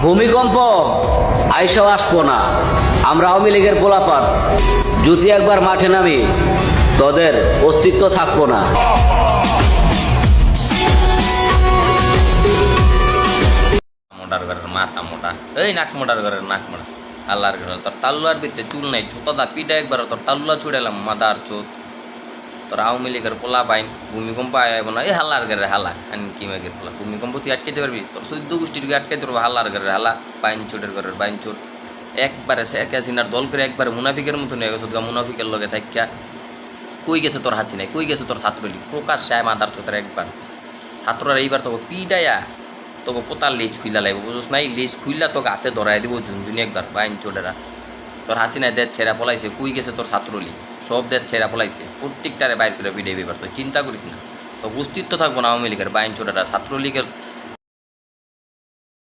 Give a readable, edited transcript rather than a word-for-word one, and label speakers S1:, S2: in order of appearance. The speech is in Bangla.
S1: ভূমিকম্প আইসাও আসবো না। আমরা আওয়ামী লীগের পোলাপান, যদি একবার মাঠে নামি তোদের অস্তিত্ব থাকবো না।
S2: মোটার ঘরের মাথা মোটা, এই নাক মোটার ঘরের নাক মোটা, আল্লাহর ঘর তোর তাল্লুয়ার ভিতরে চুল নাই, চুতদা পিঠা একবার তোর তাল্লুয়া ছুড়েলাম মাদার চোত। তোর আওয়ামী লীগের পোলা পাইন, ভূমিকম্প আইব না, এই হাল্লার ঘরের হালা কি মেঘের পোলা, ভূমিকম্প তুই আটকাইতে পারবি? তোর 14 গোষ্ঠীর আটকাইতে পারবো হাল্লার ঘরের হালা, বাইন চোটের ঘরের বাইন চোট। একবারে শেখ হাসিনার দল করে একবারে মুনাফিকের মতো নিয়ে গেছে, মুনাফিকের লগে থাকিয়া। কই গেছে তোর হাসিনাই, কই গেছে তোর ছাত্রলীগ? প্রকাশ চায় মাদার চোতের একবার ছাত্ররা এইবার তোকে পিটাইয়া তোকে পোতার লেজ খুইলা লাগবে, বুঝোস নাই? লেজ খুইলা তোকে হাতে ধরাই দিব ঝুনঝুনি একবার বাইন চোটেরা। তোর হাসিনায় দেশ ছেড়া পলাইছে, কই গেছে তোর ছাত্রলীগ? সব দেশ ছেড়া পলাইছে, প্রত্যেকটারে বাইর করে পিটাইবে এবার। তো চিন্তা করিস না, তো অস্তিত্ব থাকবো না আওয়ামী লীগের বাইন চোটেরা। ছাত্রলীগের